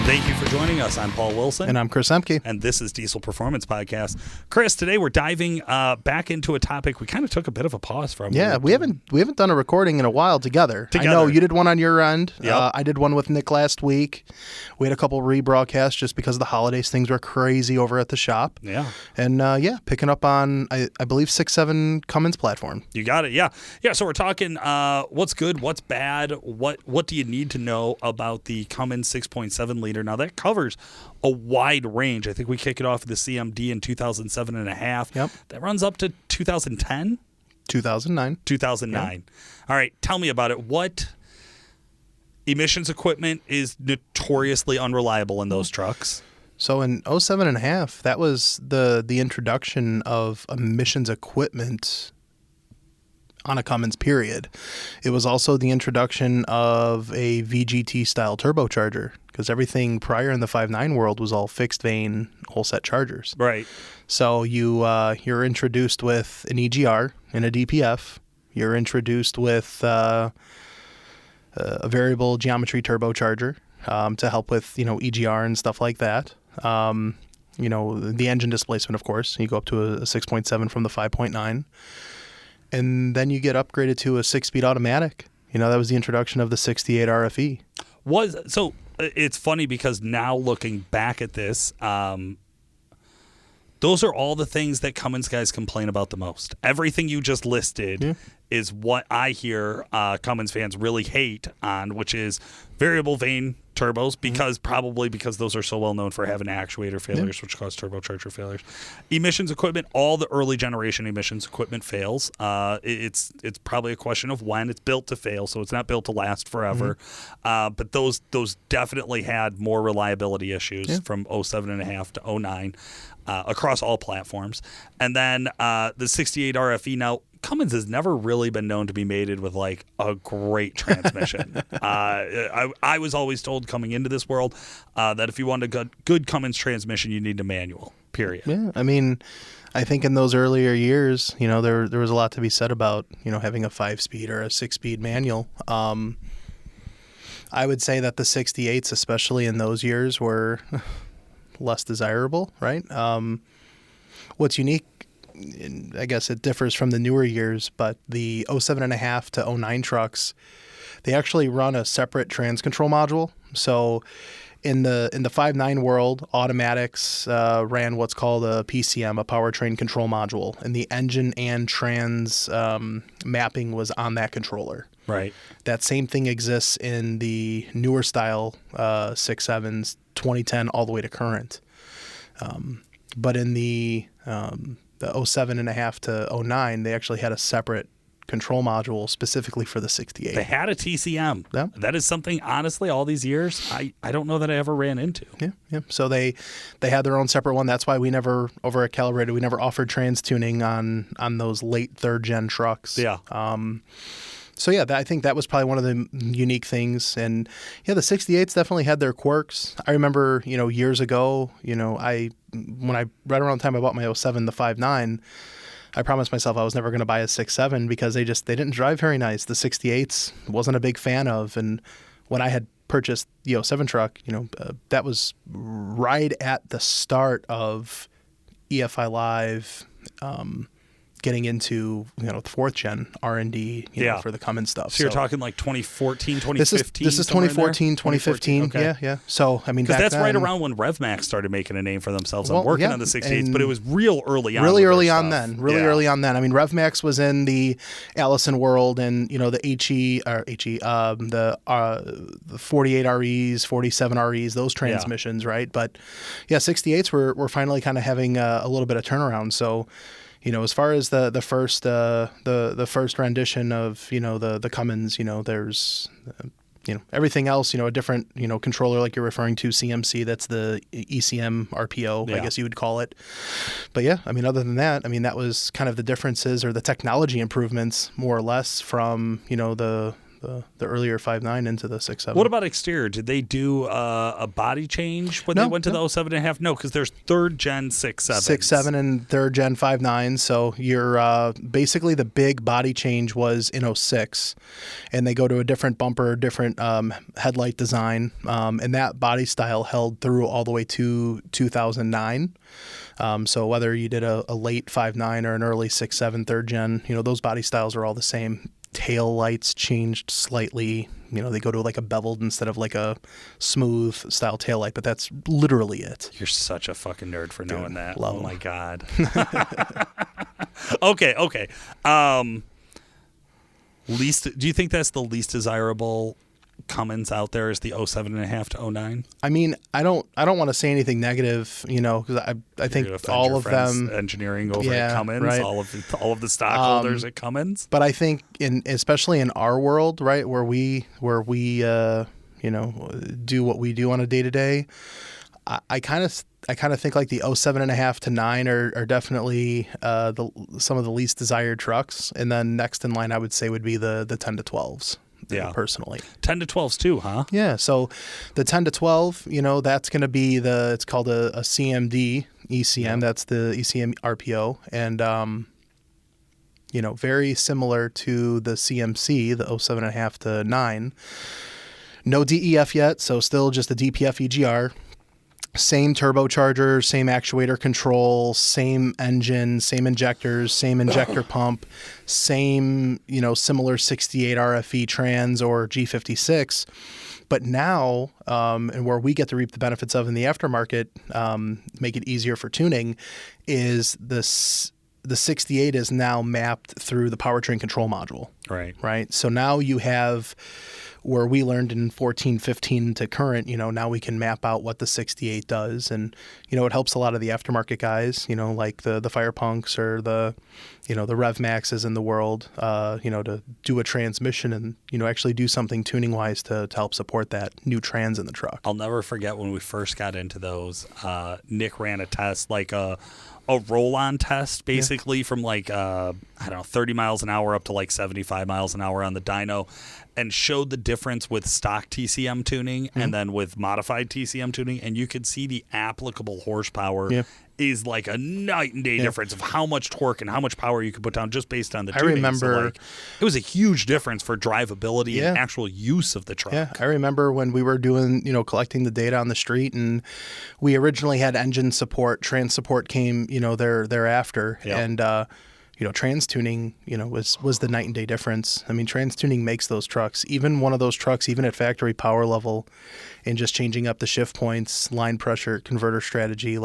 Thank you for joining us. I'm Paul Wilson. And I'm Chris Emke. And this is Diesel Performance Podcast. Chris, today we're diving back into a topic we kind of took a bit of a pause from. Yeah, we haven't done a recording in a while together. I know you did one on your end. Yep. I did one with Nick last week. We had a couple rebroadcasts just because of the holidays. Things were crazy over at the shop. Yeah. And picking up on, I believe, 6.7 Cummins platform. You got it. Yeah. Yeah. So we're talking what's good, what's bad, what do you need to know about the Cummins 6.7 liter. Now, that covers a wide range. I think we kick it off with the CMD in 2007 and a half. Yep. That runs up to 2010? 2009. 2009. Yep. All right. Tell me about it. What emissions equipment is notoriously unreliable in those trucks? So in 07 and a half, that was the introduction of emissions equipment on a Cummins, period. It was also the introduction of a VGT style turbocharger, because everything prior in the 5.9 world was all fixed vane, whole set chargers. Right. So you're introduced with an EGR and a DPF. You're introduced with a variable geometry turbocharger to help with EGR and stuff like that. The engine displacement, of course. You go up to a 6.7 from the 5.9. And then you get upgraded to a 6-speed automatic. That was the introduction of the 68 RFE. So it's funny because now looking back at this, those are all the things that Cummins guys complain about the most. Everything you just listed is what I hear Cummins fans really hate on, which is variable vane turbos, probably because those are so well known for having actuator failures, which cause turbocharger failures. Emissions equipment, all the early generation emissions equipment fails. It's probably a question of when. It's built to fail, so it's not built to last forever. But those definitely had more reliability issues from 07.5 to 09 across all platforms. And then the 68 RFE. Now, Cummins has never really been known to be mated with like a great transmission. I was always told coming into this world that if you want a good Cummins transmission, you need a manual, period. Yeah, I mean, I think in those earlier years, there was a lot to be said about, having a 5-speed or a 6-speed manual. I would say that the 68s, especially in those years, were less desirable, right? What's unique, I guess it differs from the newer years, but the 07.5 to 09 trucks, they actually run a separate trans control module. So in the 5.9 world, automatics ran what's called a PCM, a powertrain control module, and the engine and trans mapping was on that controller. Right. That same thing exists in the newer style 6.7s, 2010 all the way to current. But in the 07.5 to 09, they actually had a separate control module specifically for the 68. They had a TCM. Yeah. That is something, honestly, all these years, I don't know that I ever ran into. Yeah. So they had their own separate one. That's why we never, over at Calibrated, we never offered trans tuning on those late third-gen trucks. Yeah. So yeah, I think that was probably one of the unique things. And yeah, the 68s definitely had their quirks. I remember, years ago, when right around the time I bought my 07, the 5.9, I promised myself I was never going to buy a 6.7 because they didn't drive very nice. The 68s wasn't a big fan of. And when I had purchased the 07 truck, that was right at the start of EFI Live, getting into the fourth gen R&D for the Cummins stuff. So you're talking like 2014, 2015. This is 2014, 2015. Okay. Yeah. So I mean, because that's then, right around when RevMax started making a name for themselves on working on the 68s, but it was real early on. Really early on then. I mean, RevMax was in the Allison world, and the the 48 REs, 47 REs, those transmissions, right? But yeah, 68s were finally kind of having a little bit of turnaround. So. As far as the first rendition of the Cummins, there's everything else, a different controller like you're referring to, CMC. That's the ECM RPO, I guess you would call it. But yeah, I mean, other than that, that was kind of the differences or the technology improvements, more or less, from the the earlier 5.9 into the 6.7. What about exterior? Did they do a body change when No, they went to no. the 07.5? No, because there's third gen 6.7. 6.7 and third gen 5.9. So you're basically the big body change was in 06, and they go to a different bumper, different headlight design, and that body style held through all the way to 2009. So whether you did a late 5.9 or an early 6.7 third gen, those body styles are all the same. Tail lights changed slightly. They go to like a beveled instead of like a smooth style tail light, but that's literally it. You're such a fucking nerd for knowing that. Love Oh 'em. my God. Okay. Do you think that's the least desirable Cummins out there is the 07.5 to 09? I mean, I don't want to say anything negative, because I think all of them engineering over at Cummins, right. all of the stockholders at Cummins. But I think especially in our world, right, where we do what we do on a day to day, I kind of think like the 07.5 to 9 are definitely some of the least desired trucks, and then next in line I would say would be the 10 to 12s. Yeah, personally, 10 to 12s too, huh? Yeah. So the 10 to 12, that's going to be it's called a CMD ECM. Yeah. That's the ECM RPO, and very similar to the CMC, the 07.5 to 9. No DEF yet, so still just a DPF EGR. Same turbocharger, same actuator control, same engine, same injectors, same injector pump, same, similar 68 RFE trans or G56. But now, and where we get to reap the benefits of in the aftermarket, make it easier for tuning, is the 68 is now mapped through the powertrain control module. Right. So now you have, where we learned in 14, 15 to current, now we can map out what the 68 does. And, it helps a lot of the aftermarket guys, like the Fire Punks or the Rev Maxes in the world, to do a transmission and, actually do something tuning wise to help support that new trans in the truck. I'll never forget when we first got into those, Nick ran a test, like a roll-on test, basically, from 30 miles an hour up to 75 miles an hour on the dyno, and showed the difference with stock TCM tuning and then with modified TCM tuning, and you could see the applicable horsepower is like a night and day difference of how much torque and how much power you could put down just based on the tuning. I remember it was a huge difference for drivability and actual use of the truck. Yeah, I remember when we were doing, collecting the data on the street, and we originally had engine support, trans support came, thereafter, and trans tuning, was the night and day difference. I mean, trans tuning makes those trucks, even one of those trucks, even at factory power level, and just changing up the shift points, line pressure, converter strategy,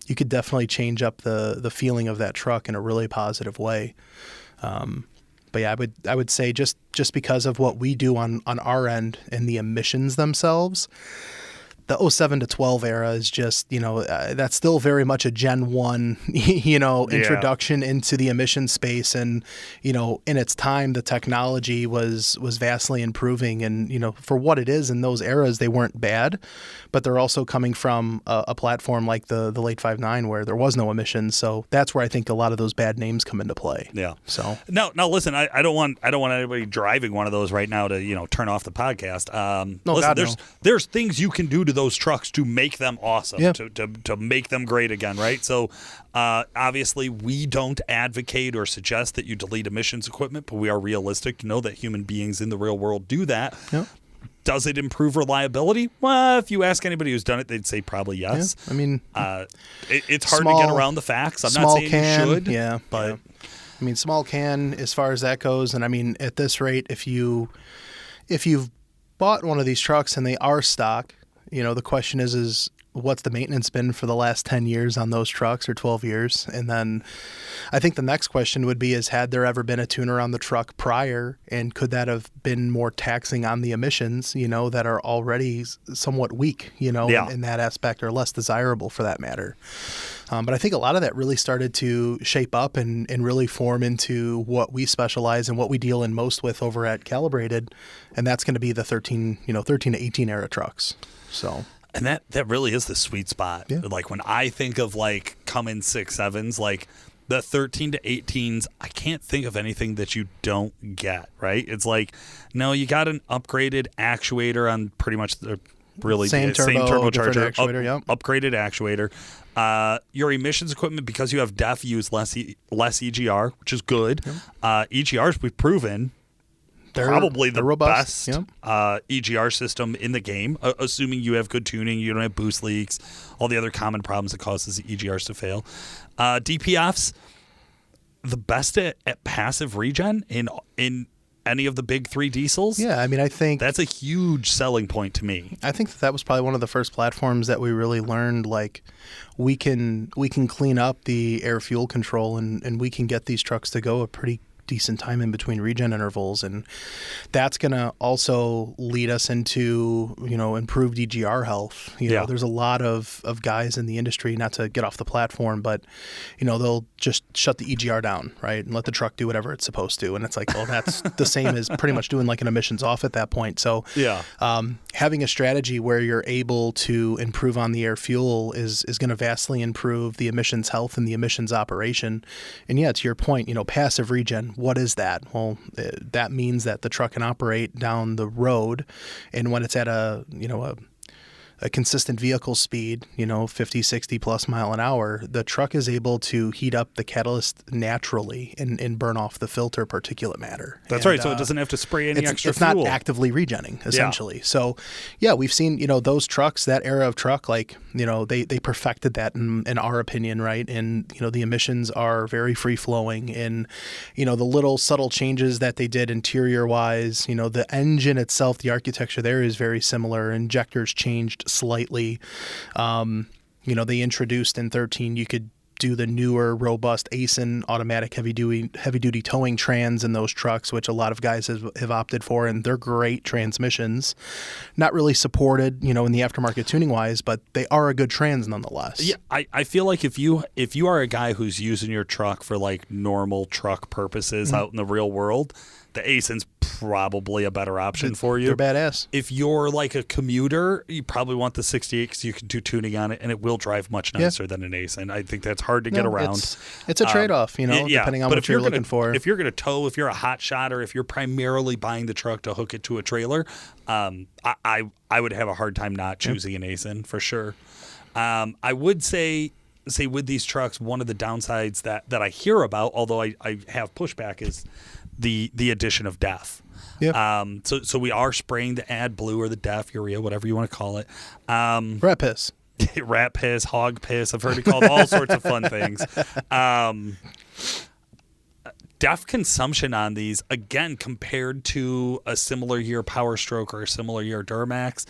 you could definitely change up the feeling of that truck in a really positive way. But yeah, I would say just because of what we do on our end and the emissions themselves, the 07 to 12 era is just, that's still very much a Gen 1, introduction into the emission space. And, in its time, the technology was vastly improving. And, for what it is in those eras, they weren't bad. But they're also coming from a platform like the late 5.9 where there was no emissions. So that's where I think a lot of those bad names come into play. Yeah. So no, listen, I don't want anybody driving one of those right now to, turn off the podcast. There's things you can do to those trucks to make them awesome, to make them great again, right? So obviously we don't advocate or suggest that you delete emissions equipment, but we are realistic to know that human beings in the real world do that. Yep. Does it improve reliability? Well, if you ask anybody who's done it, they'd say probably yes. Yeah. I mean, it's hard to get around the facts. I'm not saying you should, but I mean, small can as far as that goes. And I mean, at this rate, if you've bought one of these trucks and they are stock, the question is what's the maintenance been for the last 10 years on those trucks or 12 years? And then I think the next question would be had there ever been a tuner on the truck prior, and could that have been more taxing on the emissions, that are already somewhat weak, in that aspect, or less desirable for that matter. But I think a lot of that really started to shape up and really form into what we specialize and what we deal in most with over at Calibrated. And that's going to be the 13 to 18 era trucks. So. And that really is the sweet spot. Yeah. Like when I think of Cummins 6.7s, the 13 to 18s, I can't think of anything that you don't get, right? It's like, no, you got an upgraded actuator on pretty much the same turbocharger, actuator, upgraded actuator. Your emissions equipment, because you have DEF, use less EGR, which is good. EGRs, we've proven, probably the robust, best EGR system in the game, assuming you have good tuning, you don't have boost leaks, all the other common problems that causes the EGRs to fail. DPFs, the best at passive regen in any of the big three diesels. Yeah, I mean, I think that's a huge selling point to me. I think that was probably one of the first platforms that we really learned, like, we can clean up the air fuel control and we can get these trucks to go a pretty decent time in between regen intervals, and that's going to also lead us into, improved EGR health. You know, there's a lot of guys in the industry, not to get off the platform, but they'll just shut the EGR down, right, and let the truck do whatever it's supposed to, and it's like, well, that's the same as pretty much doing like an emissions off at that point. So having a strategy where you're able to improve on the air fuel is going to vastly improve the emissions health and the emissions operation. And to your point, passive regen, what is that? Well, that means that the truck can operate down the road, and when it's at a consistent vehicle speed, 50, 60 plus mile an hour, the truck is able to heat up the catalyst naturally and burn off the filter particulate matter. That's right. So it doesn't have to spray any extra it's fuel. It's not actively regenning, essentially. Yeah. So, we've seen, those trucks, that era of truck, like, they perfected that in our opinion, right? And, the emissions are very free-flowing. And, the little subtle changes that they did interior-wise, the engine itself, the architecture there is very similar. Injectors changed slightly. They introduced in 13, you could do the newer, robust ASIN automatic heavy-duty towing trans in those trucks, which a lot of guys have opted for, and they're great transmissions. Not really supported, in the aftermarket tuning-wise, but they are a good trans nonetheless. Yeah, I feel like if you are a guy who's using your truck for like normal truck purposes out in the real world, the ASIN's probably a better option for you. They're badass. If you're like a commuter, you probably want the 68 because you can do tuning on it, and it will drive much nicer than an ASIN. I think that's hard to get around. It's a trade-off, depending on what you're looking for. If you're going to tow, if you're a hot shot, or if you're primarily buying the truck to hook it to a trailer, I would have a hard time not choosing an ASIN for sure. I would say with these trucks, one of the downsides that I hear about, although I have pushback, is the addition of DEF. Yeah. So we are spraying the AdBlue or the DEF, urea, whatever you want to call it. Rat piss. Rat piss, hog piss. I've heard it called all sorts of fun things. DEF consumption on these, again, compared to a similar year Power Stroke or a similar year Duramax,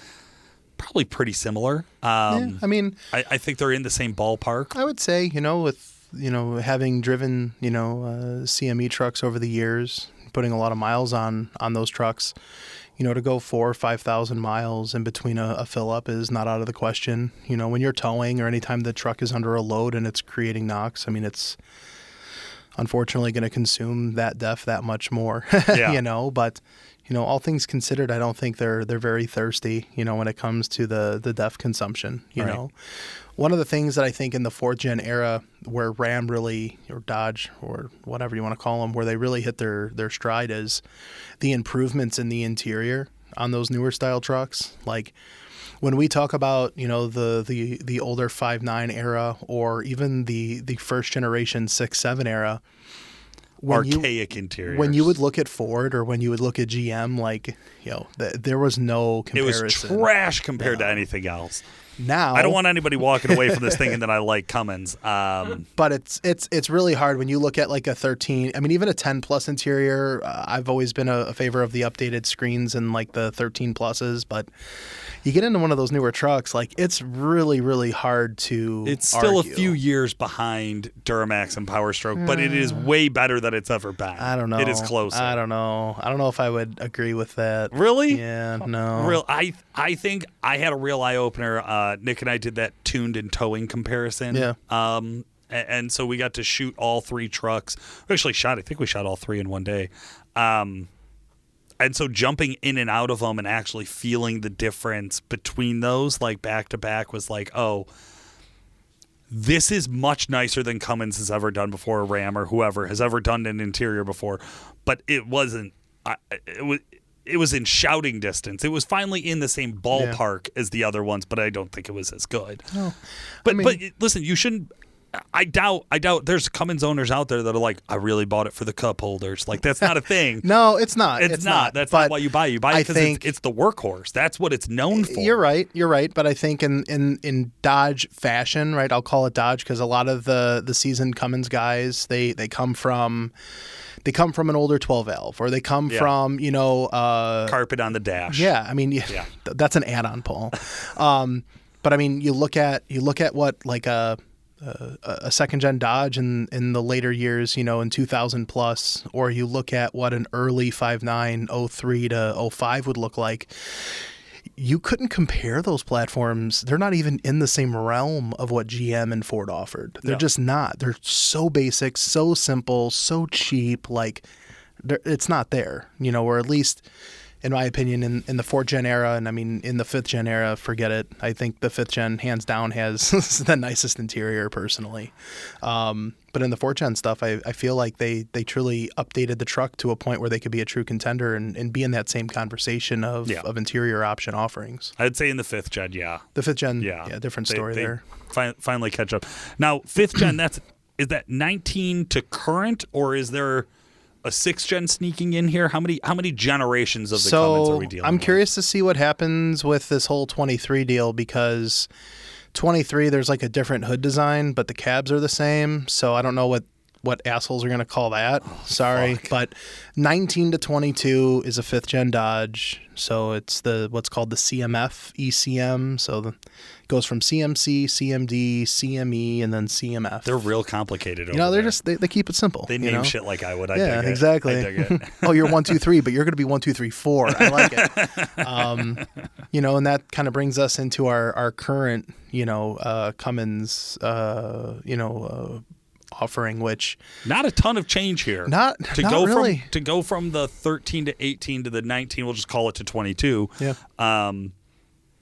probably pretty similar. I think they're in the same ballpark. I would say, with having driven, CME trucks over the years, putting a lot of miles on those trucks, to go 4,000 or 5,000 miles in between a fill up is not out of the question. When you're towing or anytime the truck is under a load and it's creating NOx, it's unfortunately going to consume that DEF that much more, but all things considered, I don't think they're very thirsty, when it comes to the DEF consumption, you know. One of the things that I think in the 4th gen era where Ram really, or Dodge, or whatever you want to call them, where they really hit their stride is the improvements in the interior on those newer style trucks. Like when we talk about, the older 5.9 era or even the first generation 6.7 era, archaic interiors. When you would look at Ford or when you would look at GM, like, there was no comparison. It was trash compared to anything else. Now, I don't want anybody walking away from this thinking that I like Cummins. But it's really hard when you look at like a 13. Even a 10 plus interior. I've always been a favor of the updated screens and like the 13 pluses. But you get into one of those newer trucks, like it's really, really hard to. It's still argue. A few years behind Duramax and Power Stroke, but it is way better than it's ever been. I don't know. It is closer. I don't know if I would agree with that. Really? Yeah. No. I think I had a real eye opener. Nick and I did that tuned and towing comparison. Yeah. And so we got to shoot all 3 trucks. I think we shot all 3 in one day. And so jumping in and out of them and actually feeling the difference between those, like back to back, was like, oh, this is much nicer than Cummins has ever done before, or Ram or whoever has ever done an interior before. But it wasn't. It was in shouting distance. It was finally in the same ballpark as the other ones, but I don't think it was as good. No. But listen, you shouldn't. I doubt there's Cummins owners out there that are like, I really bought it for the cup holders. Like, that's not a thing. No, it's not. It's not. That's not why you buy it. You buy it because it's the workhorse. That's what it's known for. You're right. But I think in Dodge fashion, right? I'll call it Dodge because a lot of the seasoned Cummins guys, they come from an older 12 valve, or they come from carpet on the dash. Yeah, I mean, that's an add-on, Paul. But I mean, you look at what like a second gen Dodge in the later years, in 2000 plus, or you look at what an early 5.9 03 to 05 would look like. You couldn't compare those platforms. They're not even in the same realm of what GM and Ford offered. They're just not. They're so basic, so simple, so cheap. Like, it's not there, or at least, in my opinion, in the 4th gen era, and I mean, in the 5th gen era, forget it. I think the 5th gen, hands down, has the nicest interior, personally. But in the 4th gen stuff, I feel like they truly updated the truck to a point where they could be a true contender and be in that same conversation of interior option offerings. I'd say in the 5th gen, The 5th gen, different story there. Finally catch up. Now, 5th gen, is that 19 to current, or is there a 6th gen sneaking in here? How many generations of the Cummins are we dealing with? I'm curious to see what happens with this whole 23 deal, because 23 there's like a different hood design, but the cabs are the same. So I don't know what assholes are going to call that. Sorry, but 19 to 22 is a 5th gen Dodge. So it's what's called the CMF ECM. So it goes from CMC, CMD, CME, and then CMF. They're real complicated. They're just they keep it simple. They name shit like I would. I dig it. Exactly. I dig it. Oh, you're 1, 2, 3, but you're going to be 1, 2, 3, 4. I like it. And that kind of brings us into our current, Cummins, offering, which not a ton of change here. Not really. To go from the 13 to 18 to the 19, we'll just call it to 22. Yeah.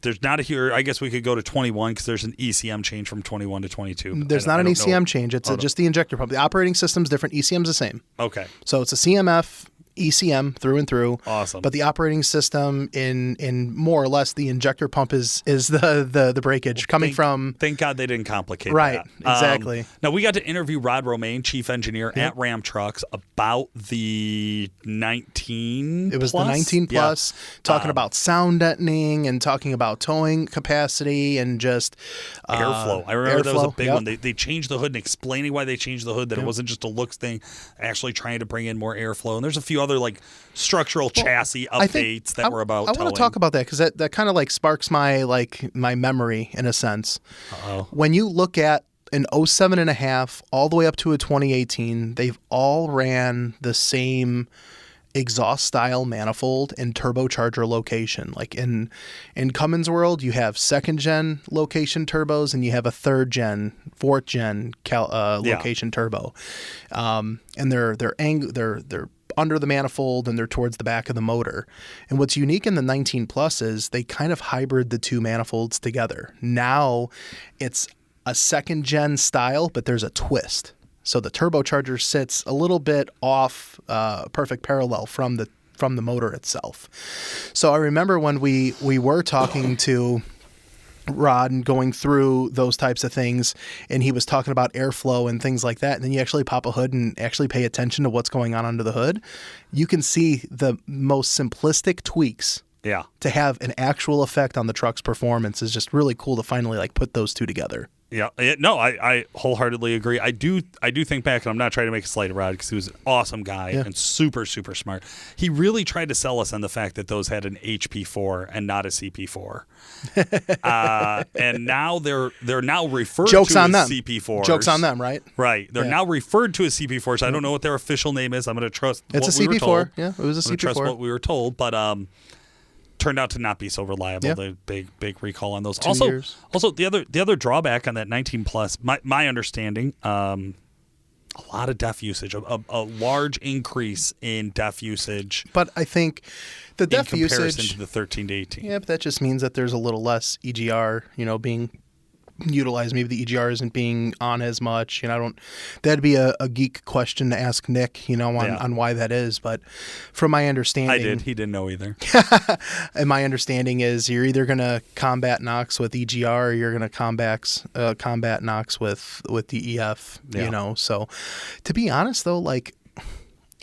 There's not a here. I guess we could go to 21 because there's an ECM change from 21 to 22. There's not an ECM change. It's just the injector pump. The operating system's different. ECM's the same. Okay. So it's a CMF ECM through and through. Awesome. But the operating system in more or less the injector pump is the breakage coming from. Thank God they didn't complicate that. Right, exactly. Now, we got to interview Rod Romaine, chief engineer at Ram Trucks, about the 19 It was the 19 plus, talking about sound deadening and talking about towing capacity and just airflow. I remember that was a big one. They changed the hood, and explaining why they changed the hood, that it wasn't just a looks thing, actually trying to bring in more airflow. And there's a few other like structural chassis updates that were about towing. I want to talk about that because that kind of like sparks my memory in a sense. When you look at an 07.5 all the way up to a 2018, they've all ran the same exhaust style manifold and turbocharger location. Like in Cummins world, you have 2nd gen location turbos and you have a 3rd gen, 4th gen location turbo, and they're under the manifold and they're towards the back of the motor. And what's unique in the 19 Plus is they kind of hybrid the two manifolds together. Now it's a 2nd gen style, but there's a twist. So the turbocharger sits a little bit off perfect parallel from the motor itself. So I remember when we were talking to Rod and going through those types of things, and he was talking about airflow and things like that, and then you actually pop a hood and actually pay attention to what's going on under the hood, you can see the most simplistic tweaks to have an actual effect on the truck's performance. Is just really cool to finally like put those two together. Yeah, no, I wholeheartedly agree. I do think back, and I'm not trying to make a slight of Rod because he was an awesome guy and super, super smart. He really tried to sell us on the fact that those had an HP4 and not a CP4. And now they're now referred to as CP4s. Joke's on them, right? Right. They're now referred to as CP4s. I don't know what their official name is. I'm going to trust it's what a we CP4. were told. Yeah, it was a CP4. Trust what we were told, but turned out to not be so reliable. The big recall on those. 2 years. Also, the other drawback on that 19 Plus, my understanding, a lot of DEF usage, a large increase in DEF usage. But I think the DEF in comparison usage to the 13 to 18. Yeah, but that just means that there's a little less EGR, being utilize. Maybe the EGR isn't being on as much. I don't. That'd be a geek question to ask Nick. On why that is. But from my understanding, I did. He didn't know either. And my understanding is you're either going to combat knocks with EGR or you're going to combat knocks with the EF. So to be honest though, like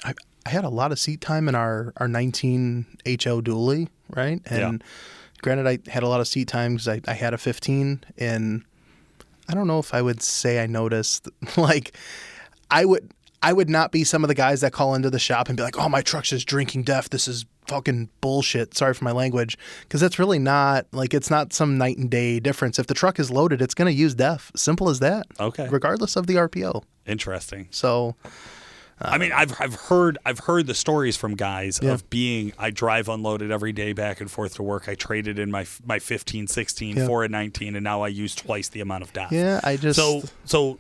I had a lot of seat time in our 19 HO dually, right? And granted, I had a lot of seat time because I had a 15, and I don't know if I would say I noticed. Like, I would not be some of the guys that call into the shop and be like, "Oh, my truck's just drinking DEF. This is fucking bullshit." Sorry for my language, because that's really not like it's not some night and day difference. If the truck is loaded, it's going to use DEF. Simple as that. Okay. Regardless of the RPO. Interesting. So. I mean, I've heard the stories from guys of I drive unloaded every day back and forth to work. I traded in my 15, 16 for a 19, and now I use twice the amount of DEF. Yeah, I just so.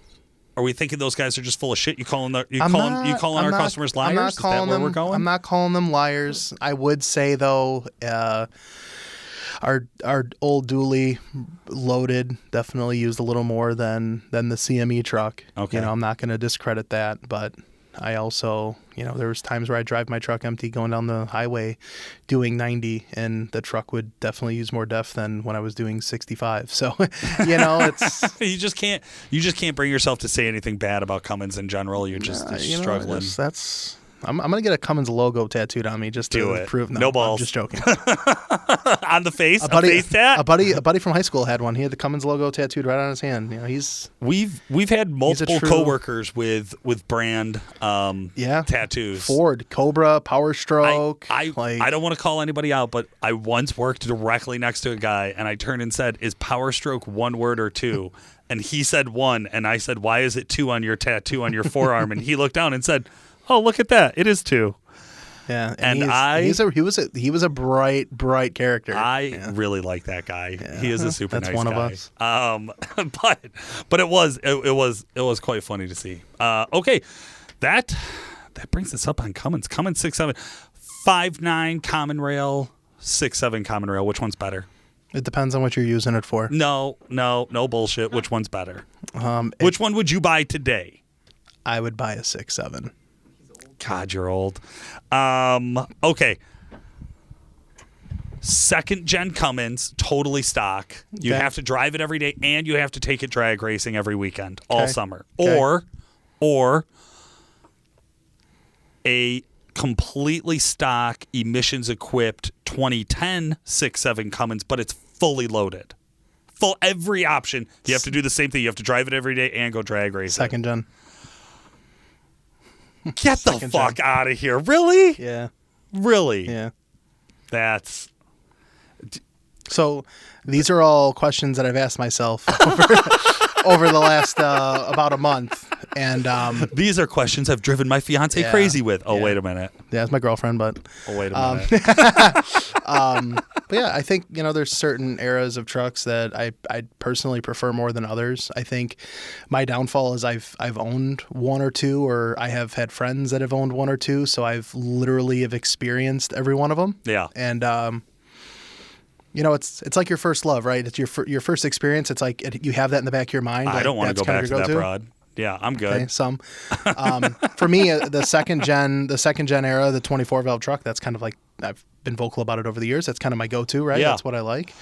Are we thinking those guys are just full of shit? You calling our customers liars? Is that where we're going? I'm not calling them liars. I would say though, our old dually loaded definitely used a little more than the CME truck. Okay. I'm not going to discredit that, but I also, there was times where I drive my truck empty going down the highway doing 90, and the truck would definitely use more DEF than when I was doing 65. So, it's you just can't bring yourself to say anything bad about Cummins in general. You're just struggling. I'm gonna get a Cummins logo tattooed on me just to prove. No balls. I'm just joking. On the face, a face tat. A buddy from high school had one. He had the Cummins logo tattooed right on his hand. We've had multiple coworkers with brand tattoos. Ford, Cobra, Power Stroke. I don't want to call anybody out, but I once worked directly next to a guy, and I turned and said, "Is Power Stroke one word or two?" And he said one, and I said, "Why is it two on your tattoo on your forearm?" And he looked down and said, "Oh, look at that! It is two." Yeah, and he was a bright character. I really like that guy. Yeah. He is a super nice guy. That's one of us. But it was quite funny to see. Okay, that brings us up on Cummins. Cummins 6.7, 5.9 common rail, 6.7 common rail. Which one's better? It depends on what you're using it for. No bullshit. Which one's better? Which one would you buy today? I would buy a 6.7. God, you're old. Okay. Second gen Cummins, totally stock. You have to drive it every day, and you have to take it drag racing every weekend, all summer. Okay. Or a completely stock, emissions equipped 2010 6.7 Cummins, but it's fully loaded. Full every option. You have to do the same thing. You have to drive it every day and go drag racing. Second gen. Get the fuck out of here. Really? Yeah. Really? Yeah. That's... So these are all questions that I've asked myself over the last about a month. And these are questions I've driven my fiance crazy with. Oh, wait a minute. Yeah, it's my girlfriend, but... Oh, wait a minute. But yeah, I think, there's certain eras of trucks that I personally prefer more than others. I think my downfall is I've owned one or two, or I have had friends that have owned one or two, so I've literally have experienced every one of them. Yeah. And it's like your first love, right? It's your first experience. It's like you have that in the back of your mind. I don't want to go back to that broad. Yeah, I'm good. Okay, some. For me, the second gen era, the 24 valve truck, that's kind of like, I've been vocal about it over the years. That's kind of my go-to, right? Yeah. That's what I like.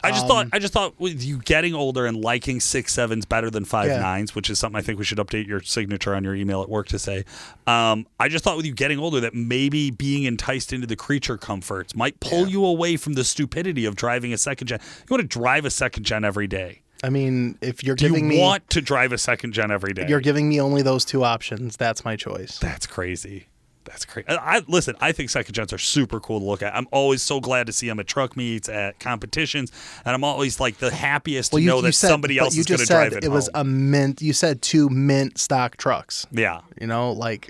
I just thought with you getting older and liking 6.7s better than 5.9s, which is something I think we should update your signature on your email at work to say. I just thought with you getting older that maybe being enticed into the creature comforts might pull you away from the stupidity of driving a second gen. You want to drive a second gen every day. I mean, if you're want to drive a second gen every day? You're giving me only those two options. That's my choice. That's crazy. That's crazy. Listen, I think second gens are super cool to look at. I'm always so glad to see them at truck meets, at competitions, and I'm always like the happiest to know that somebody else is going to drive it. It was a mint. You said 2 mint stock trucks. Yeah. Like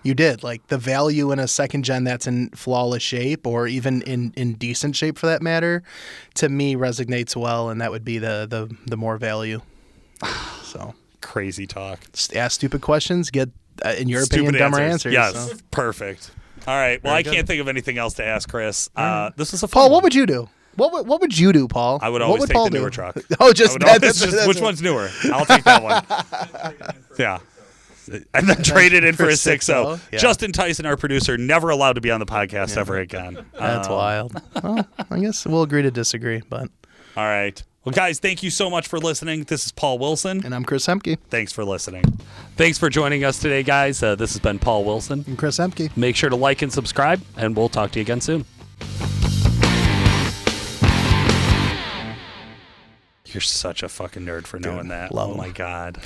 you did. Like the value in a second gen that's in flawless shape, or even in decent shape for that matter, to me resonates well, and that would be the more value. So crazy talk. Just ask stupid questions. Get. In your opinion, dumber answers. Yes, so. Perfect. All right. Well, I can't think of anything else to ask Chris. This was a fun Paul, one. what would you do? What would you do, Paul? I would What always would take Paul the do? newer truck. Oh, just I would always just which one's newer? I'll take that one. Yeah. And then trade it in for a 6.0. Yeah. Justin Tyson, our producer, never allowed to be on the podcast ever again. That's wild. Well, I guess we'll agree to disagree, but. All right. Well, guys, thank you so much for listening. This is Paul Wilson. And I'm Chris Hemke. Thanks for listening. Thanks for joining us today, guys. This has been Paul Wilson. And Chris Hemke. Make sure to like and subscribe, and we'll talk to you again soon. You're such a fucking nerd for knowing that. Love oh, him. my God.